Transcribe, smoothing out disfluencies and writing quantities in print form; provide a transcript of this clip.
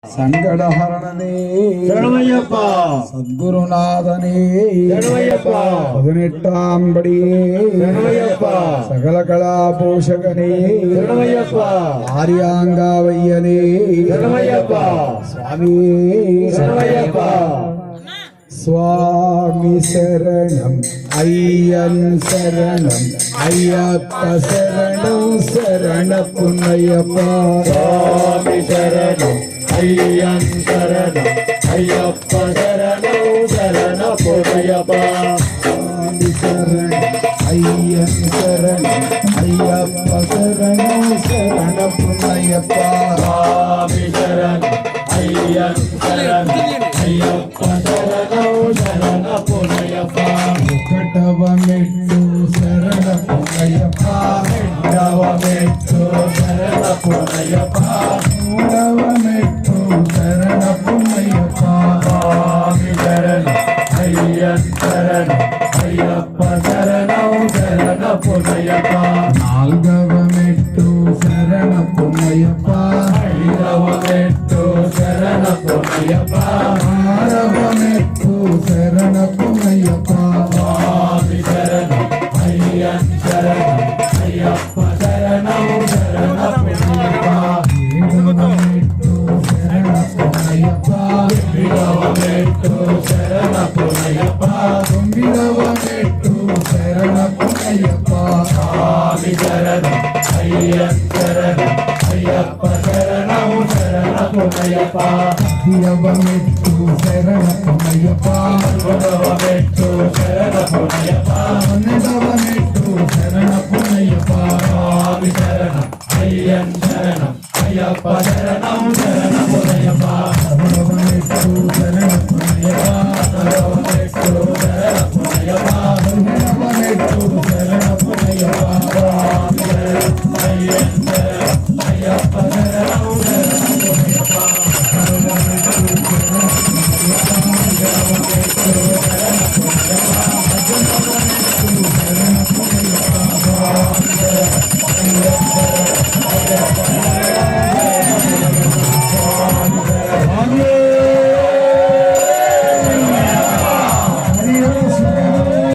ಸಂಗಡಹರಣನೇ ಶರಣಮಯ್ಯಪ್ಪ ಸದ್ಗುರುನಾಥನೇ ಶರಣಮಯ್ಯಪ್ಪ 18ಆಂ ಬಡಿಯೇ ಶರಣಮಯ್ಯಪ್ಪ ಸಕಲ ಕಲಾ ಪೋಷಕನೇ ಶರಣಮಯ್ಯಪ್ಪ ಆರ್ಯಾಂಗಾವಯ್ಯನೇ ಶರಣಮಯ್ಯಪ್ಪ ಸ್ವಾಮಿ ಶರಣಮಯ್ಯಪ್ಪ స్వామి శరణం అయ్యన్ శరణం అయ్యప్ప శరణం శరణ పున్నయ్యప్ప స్వామి శరణం అయ్యన్ శరణం అయ్యప్ప శరణం శరణ పున్నయ్యప్ప స్వామి శరణం అయ్యన్ శరణం అయ్యప్ప శరణం శరణ పున్నయ్యప్ప స్వామి శరణం అయ్యన్ శరణం అయ్యప్ప శరణం శరణ పున్నయ్యప్ప ఒకటవ మెట్టు శరణ పున్నయ్యప్ప రెండవ మెట్టు శరణ పున్నయ్యప్ప మూడవ మెట్టు శరణ పున్నయ్యప్ప స్వామి శరణం అయ్యన్ శరణం అయ్యప్ప శరణం శరణ పున్నయ్యప్ప నాలుగవ మెట్టు శరణ పున్నయ్యప్ప ఐదవ మెట్టు శరణ పున్నయ్యప్ప ఆరవ మెట్టు శరణ పున్నయ్యప్ప స్వామి శరణం అయ్యన్ శరణం అయ్యప్ప శరణం శరణ పున్నయ్యప్ప ఏడవ మెట్టు శరణ పున్నయ్యప్ప ఎనిమిదవ మెట్టు శరణ పున్నయ్యప్ప తొమ్మిదవ మెట్టు శరణ పున్నయ్యప్ప స్వామి శరణం అయ్యన్ శరణం అయ్యప్ప శరణం శరణ పున్నయ్యప్ప పదియవ మెట్టు శరణ పున్నయ్యప్ప పదవ మెట్టు శరణ పున్నయ్యప్ప 12వ మెట్టు శరణ పున్నయ్యప్ప స్వామి శరణం అయ్యన్ శరణం అయ్యప్ప శరణం శరణ పున్నయ్యప్ప